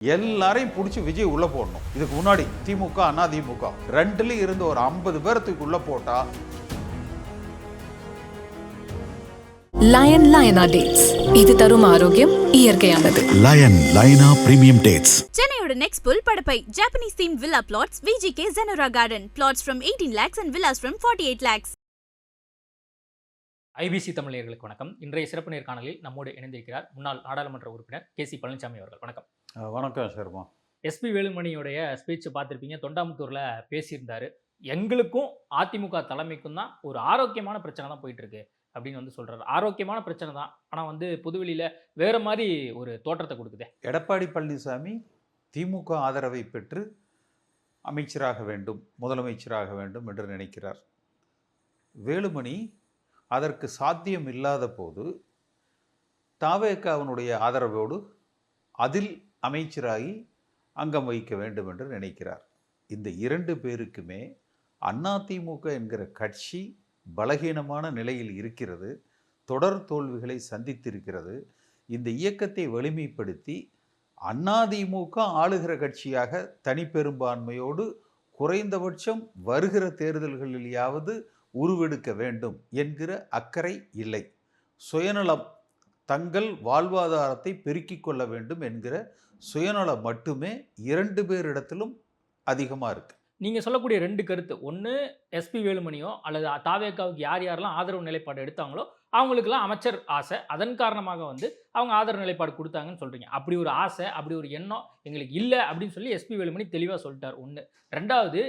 எல்லாரையும் பிடிச்சி விஜய் உள்ள போடணும். இதுக்கு முன்னாடி திமுக அதிமுக ரெண்டுலயும் இருந்து ஒரு 50 பேரத்துக்கு உள்ள போட்டா லயன் லயனா டேட்ஸ் இது தரும் ஆரோக்கியம் இயற்கையானது. லயன் லயனா பிரீமியம் டேட்ஸ். சென்னையோட நெக்ஸ்ட் புல் Padappai Japanese theme villa plots VGK Zenora Garden. Plots from 18 lakhs and villas from 48 lakhs. IBC தமிழர்களுக்கு வணக்கம். இன்றைய சிறப்பு நேர்காணலில் நம்மோடு இணைந்திருக்கிறார் முன்னாள் நாடாளுமன்ற உறுப்பினர் KC பழனிசாமி அவர்கள். வணக்கம். வணக்கம் சர்மா. SP வேலுமணியோடைய ஸ்பீச் பார்த்துருப்பீங்க. தொண்டாமுத்தூரில் பேசியிருந்தாரு. எங்களுக்கும் அதிமுக தலைமைக்கும் தான் ஒரு ஆரோக்கியமான பிரச்சனை தான் போயிட்டு இருக்கு அப்படின்னு வந்து சொல்றாரு. ஆரோக்கியமான பிரச்சனை தான், ஆனால் பொதுவெளியில் வேற மாதிரி ஒரு தோற்றத்தை கொடுக்குது. எடப்பாடி பழனிசாமி திமுக ஆதரவை பெற்று அமைச்சராக வேண்டும், முதலமைச்சராக வேண்டும் என்று நினைக்கிறார். வேலுமணி அதற்கு சாத்தியம் இல்லாத போது தாவேகாவினுடைய ஆதரவோடு அதில் அமைச்சராகி அங்கம் வகிக்க வேண்டும் என்று நினைக்கிறார். இந்த இரண்டு பேருக்குமே அதிமுக என்கிற கட்சி பலகீனமான நிலையில் இருக்கிறது, தொடர் தோல்விகளை சந்தித்திருக்கிறது. இந்த இயக்கத்தை வலிமைப்படுத்தி அதிமுக ஆளுகிற கட்சியாக தனிப்பெரும்பான்மையோடு குறைந்தபட்சம் வருகிற தேர்தல்களிலேயாவது உருவெடுக்க வேண்டும் என்கிற அக்கறை இல்லை. சுயநலம், தங்கள் வாழ்வாதாரத்தை பெருக்கிக் கொள்ள வேண்டும் என்கிற சுயநலம் மட்டுமே இரண்டு பேரிடத்திலும் அதிகமாக இருக்குது. நீங்கள் சொல்லக்கூடிய ரெண்டு கருத்து, ஒன்று SP வேலுமணியோ அல்லது தாவேகாவுக்கு யார் யாரெல்லாம் ஆதரவு நிலைப்பாடு எடுத்தாங்களோ அவங்களுக்கெல்லாம் அமைச்சர் ஆசை, அதன் காரணமாக அவங்க ஆதரவு நிலைப்பாடு கொடுத்தாங்கன்னு சொல்கிறீங்க. அப்படி ஒரு ஆசை, அப்படி ஒரு எண்ணம் எங்களுக்கு இல்லை அப்படின்னு சொல்லி SP வேலுமணி தெளிவாக சொல்லிட்டார். ஒன்று. ரெண்டாவது,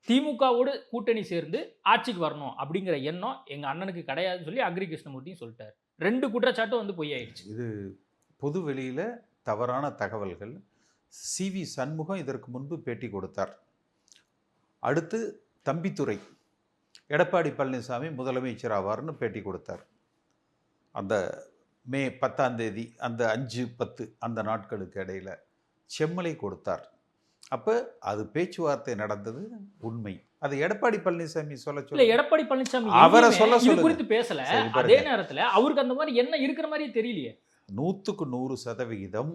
திமுகவோடு கூட்டணி சேர்ந்து ஆட்சிக்கு வரணும் அப்படிங்கிற எண்ணம் எங்கள் அண்ணனுக்கு கிடையாதுன்னு சொல்லி அக்ரி கிருஷ்ணமூர்த்தியும் சொல்லிட்டார். ரெண்டு குற்றச்சாட்டும் பொய்யாயிடுச்சு. இது பொது வெளியில் தவறான தகவல்கள். CV சண்முகம் இதற்கு முன்பு பேட்டி கொடுத்தார். அடுத்து தம்பித்துரை எடப்பாடி பழனிசாமி முதலமைச்சர் ஆவார்னு பேட்டி கொடுத்தார். அந்த மே 10ஆம் தேதி, அந்த 5-10 அந்த நாட்களுக்கு இடையில் செம்மலை கொடுத்தார். அப்போ அது பேச்சுவார்த்தை நடந்தது உண்மை. அது எடப்பாடி பழனிசாமி சொல்ல எடப்பாடி பழனிசாமி அவரை சொல்ல குறித்து பேசல. அதே நேரத்தில் அவருக்கு அந்த மாதிரி என்ன இருக்கிற மாதிரியே தெரியலையே. 100க்கு 100%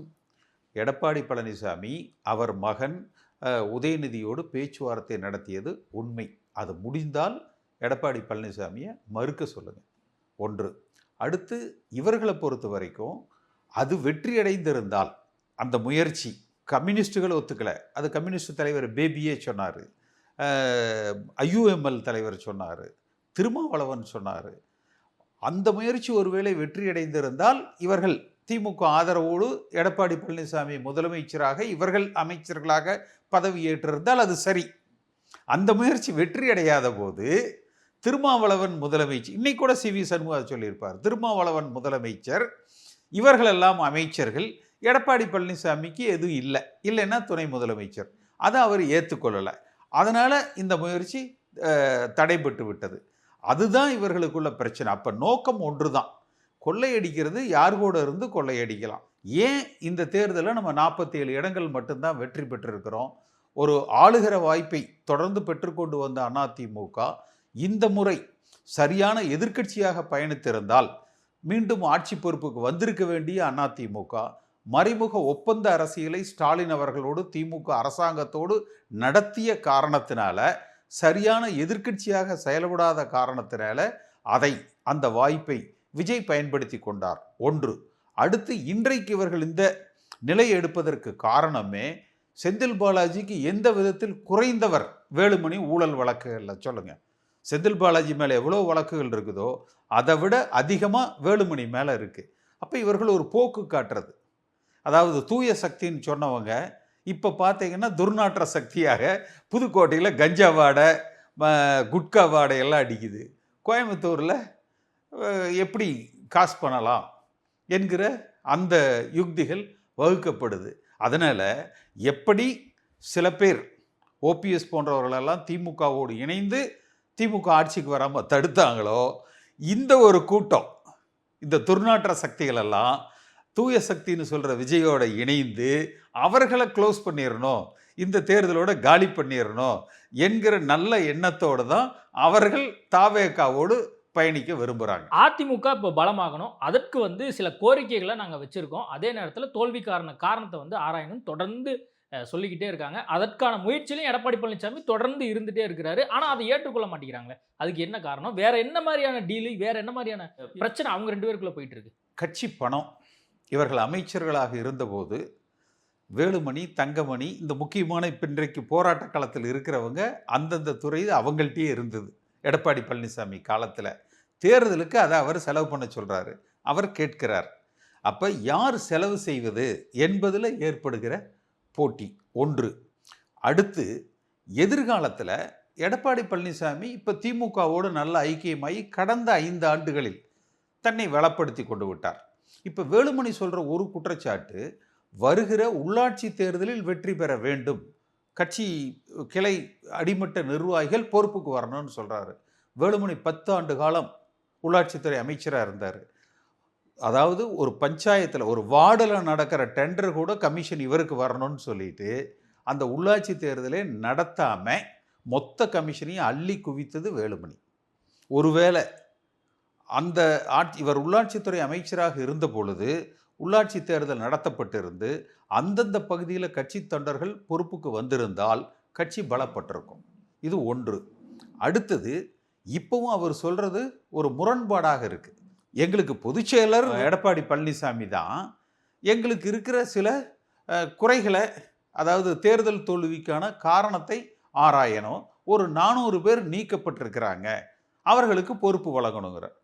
எடப்பாடி பழனிசாமி அவர் மகன் உதயநிதியோடு பேச்சுவார்த்தை நடத்தியது உண்மை. அது முடிந்தால் எடப்பாடி பழனிசாமியை மறுக்க சொல்லுங்கள். ஒன்று. அடுத்து, இவர்களை பொறுத்த வரைக்கும் அது வெற்றி அடைந்திருந்தால் அந்த முயற்சி கம்யூனிஸ்டுகள் ஒத்துக்கலை. அது கம்யூனிஸ்ட் தலைவர் பேபியே சொன்னார், IUML தலைவர் சொன்னார், திருமாவளவன் சொன்னார். அந்த முயற்சி ஒருவேளை வெற்றி அடைந்திருந்தால் இவர்கள் திமுக ஆதரவோடு எடப்பாடி பழனிசாமி முதலமைச்சராக இவர்கள் அமைச்சர்களாக பதவி ஏற்றிருந்தால் அது சரி. அந்த முயற்சி வெற்றி அடையாத போது திருமாவளவன் முதலமைச்சர், இன்னைக்கு கூட CV சண்முகம் சொல்லியிருப்பார், திருமாவளவன் முதலமைச்சர், இவர்களெல்லாம் அமைச்சர்கள், எடப்பாடி பழனிசாமிக்கு எதுவும் இல்லைன்னா துணை முதலமைச்சர். அதை அவர் ஏற்றுக்கொள்ளலை. அதனால் இந்த முயற்சி தடைபட்டு விட்டது. அதுதான் இவர்களுக்குள்ள பிரச்சனை. அப்போ நோக்கம் ஒன்று தான், கொள்ளையடிக்கிறது. யார் கூட இருந்து கொள்ளையடிக்கலாம். ஏன் இந்த தேர்தலில் நம்ம 47 இடங்கள் மட்டும்தான் வெற்றி பெற்றிருக்கிறோம்? ஒரு ஆளுகிற வாய்ப்பை தொடர்ந்து பெற்றுக்கொண்டு வந்த அதிமுக இந்த முறை சரியான எதிர்க்கட்சியாக பயணித்திருந்தால் மீண்டும் ஆட்சி பொறுப்புக்கு வந்திருக்க வேண்டிய அதிமுக மறைமுக ஒப்பந்த அரசியலை ஸ்டாலின் அவர்களோடு திமுக அரசாங்கத்தோடு நடத்திய காரணத்தினால, சரியான எதிர்க்கட்சியாக செயல்படாத காரணத்தினால அந்த வாய்ப்பை விஜய் பயன்படுத்தி கொண்டார். ஒன்று. அடுத்து, இன்றைக்கு இவர்கள் இந்த நிலையை எடுப்பதற்கு காரணமே செந்தில் பாலாஜிக்கு எந்த விதத்தில் குறைந்தவர் வேலுமணி ஊழல் வழக்குகளில் சொல்லுங்கள். செந்தில் பாலாஜி மேலே எவ்வளோ வழக்குகள் இருக்குதோ அதை விட அதிகமாக வேலுமணி மேலே இருக்குது. அப்போ இவர்கள் ஒரு போக்கு காட்டுறது, அதாவது தூய சக்தின்னு சொன்னவங்க இப்போ பார்த்தீங்கன்னா துர்நாற்ற சக்தியாக புதுக்கோட்டையில் கஞ்சா வாடை, குட்கா வாடை எல்லாம் அடிக்குது. கோயம்புத்தூரில் எப்படி காசு பண்ணலாம் என்கிற அந்த யுக்திகள் வகுக்கப்படுது. அதனால் எப்படி சில பேர் OPS போன்றவர்களெல்லாம் திமுகவோடு இணைந்து திமுக ஆட்சிக்கு வராமல் தடுத்தாங்களோ, இந்த ஒரு கூட்டம், இந்த துர்நாற்ற சக்திகளெல்லாம் தூய சக்தின்னு சொல்கிற விஜயோட இணைந்து அவர்களை க்ளோஸ் பண்ணிடணும், இந்த தேர்தலோட காலி பண்ணிடணும் என்கிற நல்ல எண்ணத்தோடு தான் அவர்கள் தாவேகாவோடு பயணிக்க விரும்புறாங்க. அதிமுக இப்போ பலமாகணும், அதற்கு வந்து சில கோரிக்கைகளை நாங்கள் வச்சிருக்கோம். அதே நேரத்தில் தோல்விக்கான காரணத்தை வந்து ஆராயணும் தொடர்ந்து சொல்லிக்கிட்டே இருக்காங்க. அதற்கான முயற்சியிலையும் எடப்பாடி பழனிசாமி தொடர்ந்து இருந்துட்டே இருக்கிறாரு. ஆனால் அதை ஏற்றுக்கொள்ள மாட்டேங்கிறாங்களே, அதுக்கு என்ன காரணம்? வேற என்ன மாதிரியான டீலு, வேற என்ன மாதிரியான பிரச்சனை அவங்க 2 பேருக்குள்ள போயிட்டு இருக்கு? கட்சி பணம். இவர்கள் அமைச்சர்களாக இருந்தபோது வேலுமணி, தங்கமணி, இந்த முக்கியமான இப்போ இன்றைக்கு போராட்ட களத்தில் இருக்கிறவங்க அந்தந்த துறை அவங்கள்ட்டயே இருந்தது. எடப்பாடி பழனிசாமி காலத்தில் தேர்தலுக்கு அதை அவர் செலவு பண்ண சொல்கிறாரு, அவர் கேட்கிறார். அப்போ யார் செலவு செய்வது என்பதில் ஏற்படுகிற போட்டி ஒன்று. அடுத்து எதிர்காலத்தில் எடப்பாடி பழனிசாமி இப்போ திமுகவோடு நல்ல ஐக்கியமாகி கடந்த 5 ஆண்டுகளில் தன்னை வளப்படுத்தி கொண்டு விட்டார். இப்போ வேலுமணி சொல்கிற ஒரு குற்றச்சாட்டு, வருகிற உள்ளாட்சி தேர்தலில் வெற்றி பெற வேண்டும், கட்சி கிளை அடிமட்ட நிர்வாகிகள் பொறுப்புக்கு வரணும்னு சொல்கிறாரு. வேலுமணி 10 ஆண்டு காலம் உள்ளாட்சித்துறை அமைச்சராக இருந்தார். அதாவது ஒரு பஞ்சாயத்தில் ஒரு வார்டில் நடக்கிற டெண்டர் கூட கமிஷன் இவருக்கு வரணும்னு சொல்லிட்டு அந்த உள்ளாட்சி தேர்தலே நடத்தாமல் மொத்த கமிஷனையும் அள்ளி குவித்தது வேலுமணி. ஒருவேளை அந்த இவர் உள்ளாட்சித்துறை அமைச்சராக இருந்த பொழுது உள்ளாட்சி தேர்தல் நடத்தப்பட்டிருந்து அந்தந்த பகுதியில் கட்சி தொண்டர்கள் பொறுப்புக்கு வந்திருந்தால் கட்சி பலப்பட்டிருக்கும். இது ஒன்று. அடுத்தது, இப்போவும் அவர் சொல்கிறது ஒரு முரண்பாடாக இருக்குது. எங்களுக்கு பொதுச் செயலர் எடப்பாடி பழனிசாமி தான், எங்களுக்கு இருக்கிற சில குறைகளை, அதாவது தேர்தல் தோல்விக்கான காரணத்தை ஆராயணும், ஒரு 400 பேர் நீக்கப்பட்டிருக்கிறாங்க, அவர்களுக்கு பொறுப்பு வழங்கணுங்கிறார்.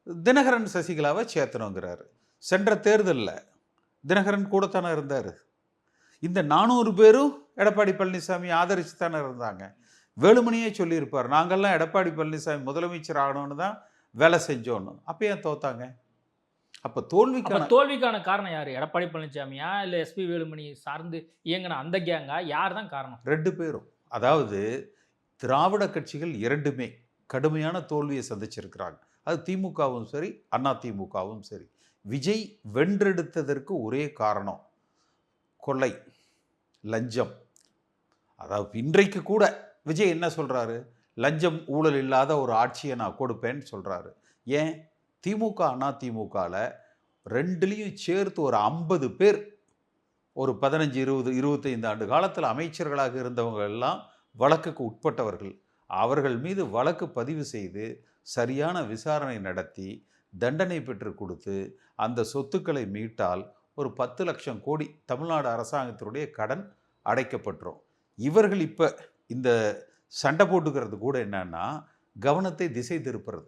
தினகரன் சசிகலாவை சேர்த்தணுங்கிறாரு. சென்ற தேர்தலில் தினகரன் கூட தானே இருந்தார். இந்த 400 பேரும் எடப்பாடி பழனிசாமி ஆதரித்து தானே இருந்தாங்க. வேலுமணியே சொல்லியிருப்பார், நாங்கள்லாம் எடப்பாடி பழனிசாமி முதலமைச்சர் ஆகணும்னு தான் வேலை செஞ்சோன்னு. அப்போ ஏன் தோத்தாங்க? அப்போ தோல்விக்கான காரணம் யார்? எடப்பாடி பழனிசாமியா இல்லை எஸ்பி வேலுமணி சார்ந்து இயங்கின அந்த கேங்கா? யார் தான் காரணம்? 2 பேரும். அதாவது திராவிட கட்சிகள் 2மே கடுமையான தோல்வியை சந்திச்சிருக்கிறாங்க. அது திமுகவும் சரி, அதிமுகவும் சரி. விஜய் வென்றெடுத்ததற்கு ஒரே காரணம் கொள்ளை, லஞ்சம். அதாவது இன்றைக்கு கூட விஜய் என்ன சொல்கிறாரு? லஞ்சம் ஊழல் இல்லாத ஒரு ஆட்சியை நான் கொடுப்பேன்னு சொல்கிறாரு. ஏன்? திமுக அதிமுகவில் 2லையும் சேர்த்து ஒரு 50 பேர், ஒரு 15, 20, 25 ஆண்டு காலத்தில் அமைச்சர்களாக இருந்தவங்க எல்லாம் வழக்குக்கு உட்பட்டவர்கள். அவர்கள் மீது வழக்கு பதிவு செய்து சரியான விசாரணை நடத்தி தண்டனை பெற்று கொடுத்து அந்த சொத்துக்களை மீட்டால் ஒரு 10 லட்சம் கோடி தமிழ்நாடு அரசாங்கத்தினுடைய கடன் அடைக்கப்பட்டுரும். இவர்கள் இப்போ இந்த சண்டை போட்டுக்கிறது கூட என்னன்னா கவனத்தை திசை திருப்புறது.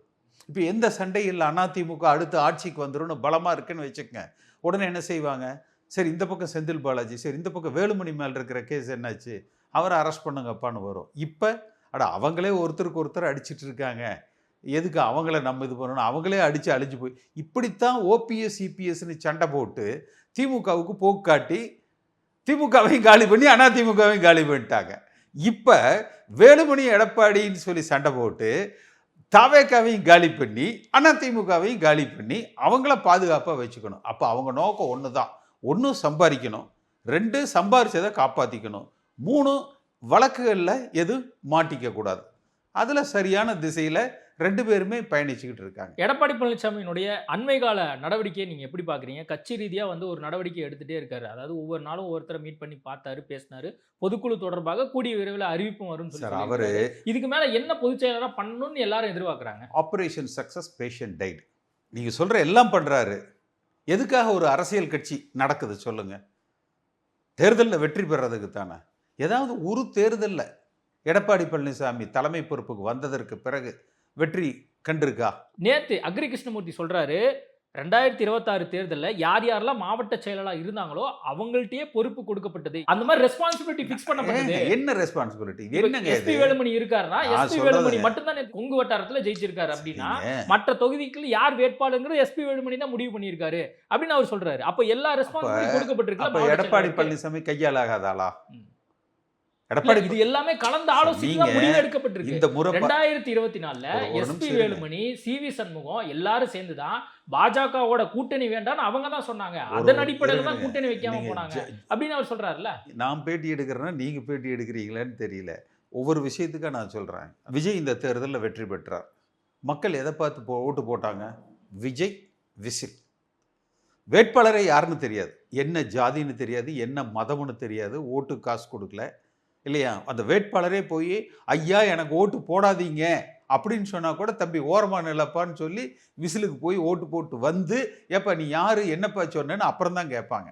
இப்போ எந்த சண்டையில் அதிமுக அடுத்து ஆட்சிக்கு வந்துடும் பலமாக இருக்குன்னு வச்சுக்கங்க, உடனே என்ன செய்வாங்க? சரி, இந்த பக்கம் செந்தில் பாலாஜி, சரி இந்த பக்கம் வேலுமணி மேல் இருக்கிற கேஸ் என்னாச்சு, அவரை அரெஸ்ட் பண்ணுங்கப்பான்னு வரும். இப்போ அவங்களே ஒருத்தருக்கு ஒருத்தர் அடிச்சிட்டு இருக்காங்க, எதுக்கு அவங்கள நம்ம இது பண்ணணும், அவங்களே அடித்து அழிஞ்சு போய் இப்படித்தான் ஓபிஎஸ் சிபிஎஸ்ன்னு சண்டை போட்டு திமுகவுக்கு போக்கு காட்டி திமுகவையும் காலி பண்ணி அதிமுகவையும் காலி பண்ணிட்டாங்க. இப்போ வேலுமணி எடப்பாடின்னு சொல்லி சண்டை போட்டு தவேகாவையும் காலி பண்ணி அதிமுகவையும் காலி பண்ணி அவங்கள பாதுகாப்பாக வச்சுக்கணும். அப்போ அவங்க நோக்கம் ஒன்று தான். 1 சம்பாதிக்கணும், 2 சம்பாரிச்சதை காப்பாற்றிக்கணும், 3 வழக்குகளில் எது மாட்டிக்கக்கூடாது. அதில் சரியான திசையில் 2 பேருமே பயணிச்சுக்கிட்டு இருக்காங்க. எடப்பாடி பழனிசாமியினுடைய அண்மை கால நடவடிக்கையை நீங்கள் எப்படி பார்க்குறீங்க? கட்சி ரீதியாக வந்து ஒரு நடவடிக்கை எடுத்துகிட்டே இருக்காரு. அதாவது ஒவ்வொரு நாளும் ஒவ்வொருத்தரை மீட் பண்ணி பார்த்தாரு, பேசினாரு. பொதுக்குழு தொடர்பாக கூடிய விரைவில் அறிவிப்பும் வரும்னு சொல்லி அவர் இதுக்கு மேலே என்ன பொதுச் செயலராக பண்ணணும்னு எல்லாரும் எதிர்பார்க்குறாங்க. Operation success, patient died. நீங்கள் சொல்கிற எல்லாம் பண்ணுறாரு. எதுக்காக ஒரு அரசியல் கட்சி நடக்குது சொல்லுங்கள்? தேர்தலில் வெற்றி பெறதுக்கு தானே. ஏதாவது ஒரு தேர்தலில் எடப்பாடி பழனிசாமி தலைமை பொறுப்புக்கு வந்ததற்கு பிறகு வெற்றி கண்டிருக்கா? நேற்று அக்ரி கிருஷ்ணமூர்த்தி சொல்றாரு, 2026 தேர்தலில் யார் யாரெல்லாம் மாவட்ட செயலாளர் இருந்தாங்களோ அவங்கள்ட்டயே பொறுப்பு கொடுக்கப்பட்டது. அந்த மாதிரி ரெஸ்பான்சிபிலிட்டி ஃபிக்ஸ் பண்ணப்பட்டது. என்ன ரெஸ்பான்சிபிலிட்டி? என்னங்க எஸ்பி வேலுமணி இருக்காருன்னா எஸ்பி வேலுமணி மட்டும் தான் கொங்கு வட்டாரத்தில் ஜெயிச்சிருக்காரு. அப்படின்னா மற்ற தொகுதிக்கு யார் வேட்பாளருங்கிறது எஸ்பி வேலுமணி தான் முடிவு பண்ணியிருக்காரு அப்படின்னு அவர் சொல்றாரு. அப்ப எல்லா ரெஸ்பான்சிபிலிட்டி கொடுக்கப்பட்டிருக்கு. எடப்பாடி பழனிசாமி கையாலாகாதாளா? எடப்பாடி இது எல்லாமே கலந்து ஆலோசித்து முடிவு எடுக்கப்பட்டிருக்கு. இந்த 2024ல எஸ்பி வேலுமணி, சிவி சண்முகம் எல்லாரும் சேர்ந்துதான் பாஜகவோட கூட்டணி வேண்டாம்னு அவங்க தான் சொன்னாங்க. அதன் அடிப்படையில் தான் கூட்டணி வைக்காம போனாங்க அப்படின்னு அவர் சொல்றாருல்ல. நான் பேட்டி எடுக்கிறேன்னா நீங்க பேட்டி எடுக்கிறீங்களான்னு தெரியல. ஒவ்வொரு விஷயத்துக்காக நான் சொல்றேன். விஜய் இந்த தேர்தலில் வெற்றி பெற்றார். மக்கள் எதை பார்த்து ஓட்டு போட்டாங்க? விஜய் விசில். வேட்பாளரை யாருன்னு தெரியாது, என்ன ஜாதின்னு தெரியாது, என்ன மதம்னு தெரியாது, ஓட்டு காசு கொடுக்கல இல்லையா? அந்த வேட்பாளரே போய் ஐயா எனக்கு ஓட்டு போடாதீங்க அப்படின்னு சொன்னால் கூட தம்பி ஓரமாக நிலப்பான்னு சொல்லி விசிலுக்கு போய் ஓட்டு போட்டு வந்து ஏப்பா நீ யார் என்னப்பா சொன்னேன்னு அப்புறம் தான் கேட்பாங்க.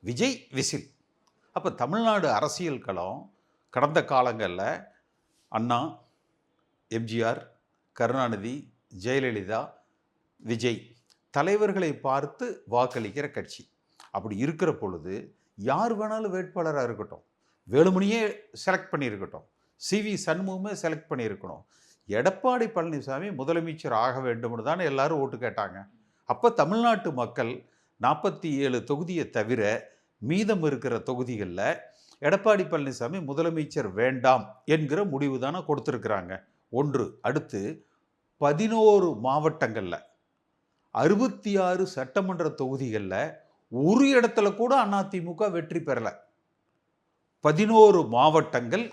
விஜய் விசில். அப்போ தமிழ்நாடு அரசியல் களம் கடந்த காலங்களில் அண்ணா, எம்ஜிஆர், கருணாநிதி, ஜெயலலிதா, விஜய் தலைவர்களை பார்த்து வாக்களிக்கிற கட்சி. அப்படி இருக்கிற பொழுது யார் வேணாலும் வேட்பாளராக இருக்கட்டும், வேலுமணியே செலக்ட் பண்ணியிருக்கட்டும், சிவி சண்முகமே செலக்ட் பண்ணியிருக்கணும், எடப்பாடி பழனிசாமி முதலமைச்சர் ஆக வேண்டும்னு தானே எல்லாரும் ஓட்டு கேட்டாங்க. அப்போ தமிழ்நாட்டு மக்கள் 47 தொகுதியை தவிர மீதம் இருக்கிற தொகுதிகளில் எடப்பாடி பழனிசாமி முதலமைச்சர் வேண்டாம் என்கிற முடிவு தானே கொடுத்துருக்குறாங்க. ஒன்று. அடுத்து 11 மாவட்டங்களில் 66 சட்டமன்ற தொகுதிகளில் ஒரு இடத்துல கூட அதிமுக வெற்றி பெறலை. 11 மாவட்டங்கள்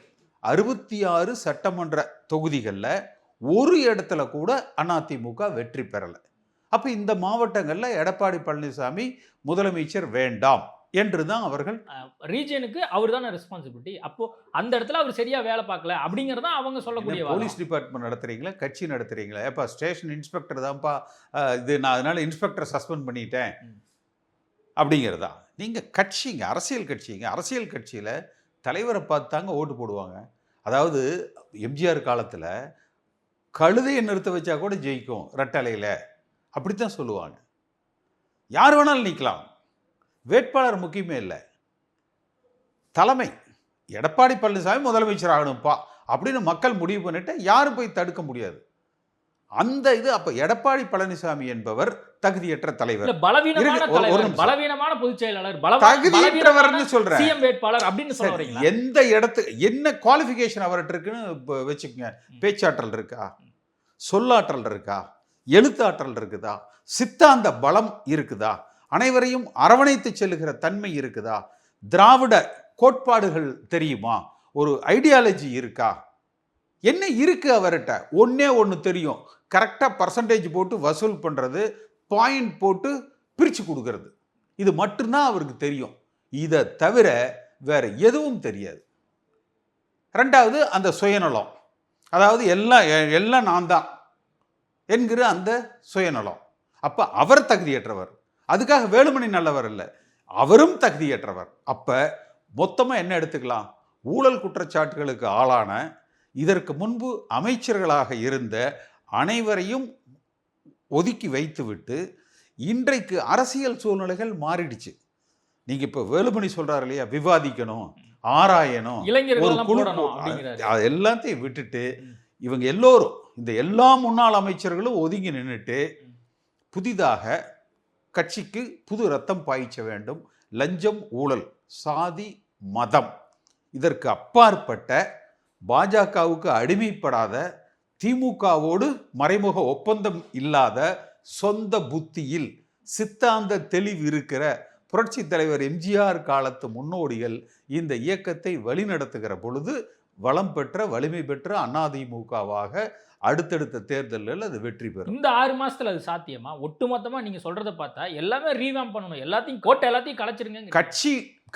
66 சட்டமன்ற தொகுதிகளில் ஒரு இடத்துல கூட அதிமுக வெற்றி பெறலை. அப்போ இந்த மாவட்டங்களில் எடப்பாடி பழனிசாமி முதலமைச்சர் வேண்டாம் என்று தான் அவர்கள் ரீஜனுக்கு அவர் தானே ரெஸ்பான்சிபிலிட்டி. அப்போ அந்த இடத்துல அவர் சரியா வேலை பார்க்கல அப்படிங்கிறதா அவங்க சொல்லக்கூடிய போலீஸ் டிபார்ட்மெண்ட் நடத்துறீங்களா, கட்சி நடத்துறீங்களா? ஏப்பா ஸ்டேஷன் இன்ஸ்பெக்டர் தான்ப்பா இது, நான் அதனால இன்ஸ்பெக்டரை சஸ்பெண்ட் பண்ணிட்டேன் அப்படிங்கிறதா? நீங்கள் கட்சிங்க, அரசியல் கட்சிங்க. அரசியல் கட்சியில் தலைவரை பார்த்து தாங்க ஓட்டு போடுவாங்க. அதாவது எம்ஜிஆர் காலத்தில் கழுதையை நிறுத்த வச்சா கூட ஜெயிக்கும் ரெட்டலையில், அப்படித்தான் சொல்லுவாங்க. யார் வேணாலும் நிற்கலாம், வேட்பாளர் முக்கியமே இல்லை, தலைமை எடப்பாடி பழனிசாமி முதலமைச்சர் ஆகணும்ப்பா அப்படின்னு மக்கள் முடிவு பண்ணிட்டு யாரும் போய் தடுக்க முடியாது. அந்த இது அப்ப எடப்பாடி பழனிசாமி என்பவர் தகுதியற்ற தலைவர், பலவீனமான பொதுச் செயலாளர், தகுதியற்றவர்னு சொல்றேன். சிஎம் வேட்பாளர் அப்படின்னு சொல்ல வரீங்களா? எந்த இடத்துக்கு என்ன குவாலிஃபிகேஷன் அவர்கிட்ட இருக்குன்னு வச்சுக்கோங்க. பேச்சாற்றல் இருக்கா, சொல்லாற்றல் இருக்கா, எழுத்தாற்றல் இருக்குதா, சித்தாந்த பலம் இருக்குதா, அனைவரையும் அரவணைத்து செல்லுகிற தன்மை இருக்குதா, திராவிட கோட்பாடுகள் தெரியுமா, ஒரு ஐடியாலஜி இருக்கா, என்ன இருக்கு அவர்கிட்ட? ஒன்று தெரியும், கரெக்டாக பர்சன்டேஜ் போட்டு வசூல் பண்ணுறது, பாயிண்ட் போட்டு பிரித்து கொடுக்கறது, இது மட்டும்தான் அவருக்கு தெரியும். இதை தவிர வேற எதுவும் தெரியாது. ரெண்டாவது அந்த சுயநலம், அதாவது எல்லாம் நான் தான் என்கிற அந்த சுயநலம். அப்போ அவர் தகுதியற்றவர். அதுக்காக வேலுமணி நல்லவர் இல்லை, அவரும் தகுதியற்றவர். அப்போ மொத்தமாக என்ன எடுத்துக்கலாம்? ஊழல் குற்றச்சாட்டுகளுக்கு ஆளான, இதற்கு முன்பு அமைச்சர்களாக இருந்த அனைவரையும் ஒதுக்கி வைத்துவிட்டு இன்றைக்கு அரசியல் சூழ்நிலைகள் மாறிடுச்சு. நீங்க இப்போ வேலுமணி சொல்றாரு இல்லையா, விவாதிக்கணும், ஆராயணும், எல்லாத்தையும் விட்டுட்டு இவங்க எல்லோரும், இந்த எல்லா முன்னாள் அமைச்சர்களும் ஒதுங்கி நின்றுட்டு புதிதாக கட்சிக்கு புது ரத்தம் பாய்ச்ச வேண்டும். லஞ்சம், ஊழல், சாதி, மதம் இதற்கு அப்பாற்பட்ட, பாஜகவுக்கு அடிமைப்படாத, திமுகவோடு மறைமுக ஒப்பந்தம் இல்லாத, சொந்த புத்தியில் சித்தாந்த தெளிவு இருக்கிற புரட்சி தலைவர் எம்ஜிஆர் காலத்து முன்னோடிகள் இந்த இயக்கத்தை வழிநடத்துகிற பொழுது வளம் பெற்ற, வலிமை பெற்ற அதிமுகவாக அடுத்தடுத்த தேர்தலில் அது வெற்றி பெறும். இந்த 6 மாசத்துல அது சாத்தியமா? ஒட்டுமொத்தமா நீங்க சொல்றதை பார்த்தா எல்லாமே ரீவாம் பண்ணணும், எல்லாத்தையும் கோட்டை எல்லாத்தையும் கலைச்சிருங்க.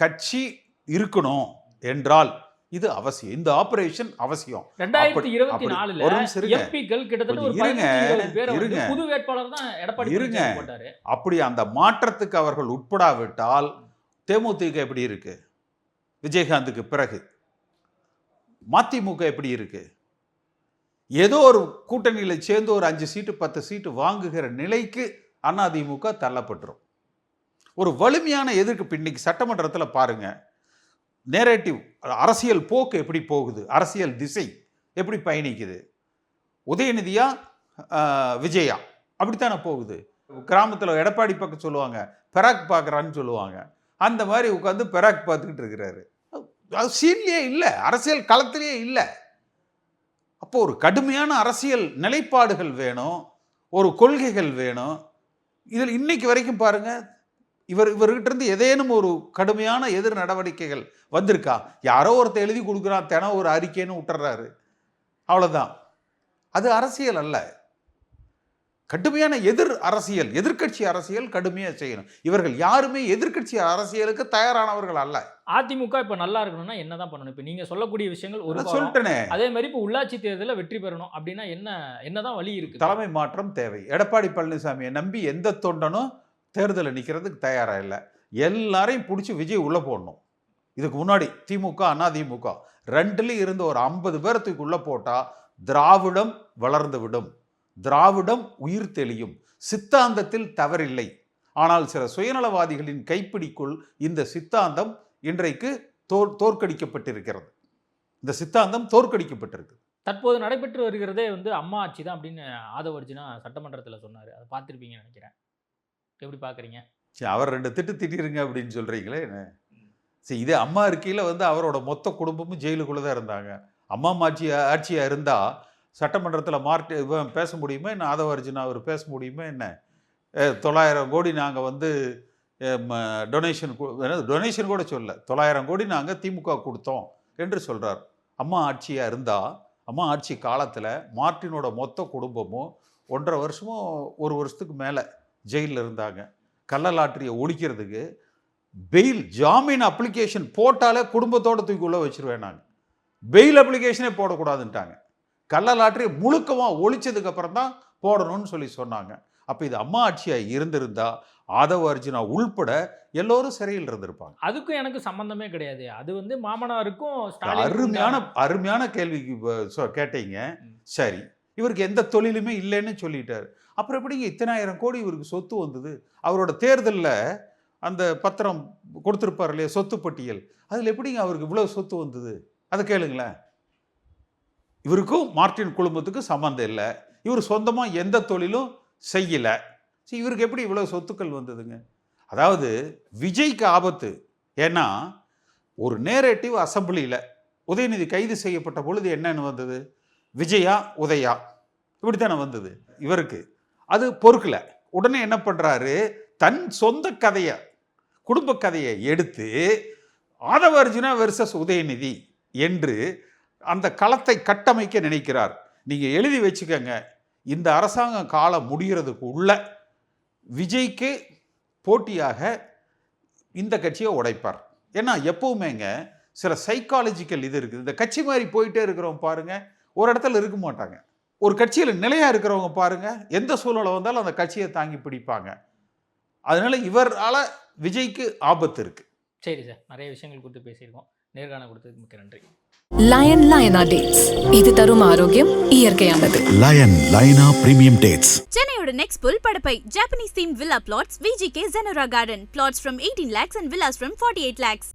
கட்சி இருக்கணும் என்றால் இது அவசியம். இந்த ஆபரேஷன் அவசியம். 2024 எம்பிக்கள் கிட்டத்தட்ட ஒரு 17 பேர் புது வேட்பாளர் தான் எடப்பாடி போட்டாரு. அப்படி அந்த மாற்றத்துக்கு அவர்கள் உட்படாவிட்டால் தேமுதிக எப்படி இருக்கு, விஜயகாந்துக்கு பிறகு மதிமுக எப்படி இருக்கு, ஏதோ ஒரு கூட்டணியில் சேர்ந்து ஒரு 5 சீட்டு 10 சீட்டு வாங்குகிற நிலைக்கு அதிமுக தள்ளப்பட்டுரும். ஒரு வலிமையான எதிர்ப்பு. இன்னைக்கு சட்டமன்றத்தில் பாருங்க, நேரேட்டிவ், அரசியல் போக்கு எப்படி போகுது, அரசியல் திசை எப்படி பயணிக்குது. உதயநிதியா விஜயா அப்படித்தானே போகுது. கிராமத்தில் எடப்பாடி பக்கம் சொல்லுவாங்க பெராக் பார்க்குறான்னு சொல்லுவாங்க, அந்த மாதிரி உட்காந்து பெராக் பார்த்துக்கிட்டு இருக்கிறாரு. அது சீன்லேயே இல்லை, அரசியல் களத்திலேயே இல்லை. அப்போ ஒரு கடுமையான அரசியல் நிலைப்பாடுகள் வேணும், ஒரு கொள்கைகள் வேணும். இதில் இன்னைக்கு வரைக்கும் பாருங்க, இவர்கிட்ட இருந்து ஏதேனும் ஒரு கடுமையான எதிர் நடவடிக்கைகள் வந்திருக்கா? யாரோ ஒருத்தர் எழுதி கொடுக்குறான், தினம் ஒரு அறிக்கைன்னு விட்டுறாரு, அவ்வளோதான். அது அரசியல் அல்ல. கடுமையான எதிர்க்கட்சி அரசியல் கடுமையாக செய்யணும். இவர்கள் யாருமே எதிர்க்கட்சி அரசியலுக்கு தயாரானவர்கள் அல்ல. அதிமுக இப்ப நல்லா இருக்கணும்னா என்னதான் பண்ணணும்? இப்ப நீங்க சொல்லக்கூடிய விஷயங்கள் ஒரு பக்கம். சொல்லிட்டேனே, அதே மாதிரி இப்ப உள்ளாட்சி தேர்தலில் வெற்றி பெறணும் அப்படின்னா என்னதான் வழி இருக்கு? தலைமை மாற்றம் தேவை. எடப்பாடி பழனிசாமியை நம்பி எந்த தொண்டனும் தேர்தலில் நிற்கிறதுக்கு தயாரா இல்லை. எல்லாரையும் பிடிச்சி விஜய் உள்ள போடணும். இதுக்கு முன்னாடி திமுக அதிமுக ரெண்டுலையும் இருந்து ஒரு 50 பேரத்துக்கு உள்ள போட்டா திராவிடம் வளர்ந்து விடும், திராவிடம் உயிர் தெளியும். சித்தாந்தத்தில் தவறில்லை, ஆனால் சில சுயநலவாதிகளின் கைப்பிடிக்குள் இந்த சித்தாந்தம் இன்றைக்கு தோற்கடிக்கப்பட்டிருக்கிறது. இந்த சித்தாந்தம் தோற்கடிக்கப்பட்டிருக்கு. தற்போது நடைபெற்று வருகிறதே அம்மா ஆட்சி தான் அப்படின்னு ஆதவ அர்ஜுனா சட்டமன்றத்தில் சொன்னார். அதை பார்த்துருப்பீங்கன்னு நினைக்கிறேன். எப்படி பார்க்குறீங்க? சரி, அவர் 2 திட்டிருங்க அப்படின்னு சொல்கிறீங்களே. சரி, இதே அம்மா இருக்கையில் அவரோட மொத்த குடும்பமும் ஜெயிலுக்குள்ளே தான் இருந்தாங்க. அம்மா ஆட்சியாக இருந்தால் சட்டமன்றத்தில் பேச முடியுமா என்ன? ஆதவ அர்ஜுனா அவர் பேச முடியுமா என்ன? 900 கோடி நாங்கள் டொனேஷன் கூட சொல்ல, 900 கோடி நாங்கள் திமுக கொடுத்தோம் என்று சொல்கிறார். அம்மா ஆட்சியாக இருந்தால், அம்மா ஆட்சி காலத்தில் மார்ட்டினோட மொத்த குடும்பமும் 1.5 வருஷமோ 1 வருஷத்துக்கு மேலே ஜெயிலில் இருந்தாங்க. கள்ளலாற்றியை ஒழிக்கிறதுக்கு ஜாமீன் அப்ளிகேஷன் போட்டாலே குடும்பத்தோட தூக்கி உள்ள வச்சிருவேன். நாங்கள் பெயில் அப்ளிகேஷனே போடக்கூடாதுன்ட்டாங்க. கள்ளலாற்றியை முழுக்கமாக ஒழிச்சதுக்கு அப்புறம் தான் போடணும்னு சொன்னாங்க. அப்போ இது அம்மா ஆட்சியாக இருந்திருந்தா ஆதவ அர்ஜுனா உள்பட எல்லோரும் சிறையில் இருந்திருப்பாங்க. அதுக்கும் எனக்கு சம்பந்தமே கிடையாது. அது மாமனாருக்கும் அருமையான கேள்விக்கு கேட்டீங்க. சரி, இவருக்கு எந்த தொழிலுமே இல்லைன்னு சொல்லிட்டாரு. அப்புறம் எப்படிங்க இத்தனாயிரம் கோடி இவருக்கு சொத்து வந்தது? அவரோட தேர்தலில் அந்த பத்திரம் கொடுத்துருப்பார் இல்லையா, சொத்து பட்டியல், அதில் எப்படிங்க அவருக்கு இவ்வளோ சொத்து வந்தது? அதை கேளுங்களேன். இவருக்கும் மார்ட்டின் குடும்பத்துக்கும் சம்மந்தம் இல்லை, இவர் சொந்தமாக எந்த தொழிலும் செய்யலை. சரி, இவருக்கு எப்படி இவ்வளோ சொத்துக்கள் வந்ததுங்க? அதாவது விஜய்க்கு ஆபத்து. ஏன்னா ஒரு நேரேட்டிவ் அசம்பிளியில் உதயநிதி கைது செய்யப்பட்ட பொழுது என்னன்னு வந்தது? விஜயா உதயா இப்படித்தானே வந்தது. இவருக்கு அது பொறுக்கல. உடனே என்ன பண்ணுறாரு, தன் சொந்த கதையை, குடும்ப கதையை எடுத்து ஆதவ அர்ஜுனா வெர்சஸ் உதயநிதி என்று அந்த களத்தை கட்டமைக்க நினைக்கிறார். நீங்கள் எழுதி வச்சுக்கங்க, இந்த அரசாங்கம் காலம் முடிகிறதுக்கு உள்ள விஜய்க்கு போட்டியாக இந்த கட்சியை உடைப்பார். ஏன்னா எப்பவுமேங்க சில சைக்காலஜிக்கல் இது இருக்குது. இந்த கட்சி மாதிரி போயிட்டே இருக்கிறவங்க பாருங்க, ஒரு இடத்துல இருக்க மாட்டாங்க. ஒரு கட்சியில் நிலையாக இருக்கிறவங்க பாருங்க, எந்த சூழ்நிலை வந்தாலும் அந்த கட்சியை தாங்கி பிடிப்பாங்க. அதனால இவரால் விஜய்க்கு ஆபத்து இருக்கு. சரி சார், நிறைய விஷயங்கள் குறித்து பேசியிருக்கோம். நேர்காணல் கொடுத்ததுக்கு மிக்க நன்றி. லயனா டேட்ஸ், இது தரும் ஆரோக்கியம் இயற்கையானது. லைனா பிரீமியம் டேட்ஸ். சென்னையோட நெக்ஸ்ட் புல் Padappai Japanese theme villa plots VGK Zenora Garden. Plots from 18 lakhs and villas from 48 lakhs.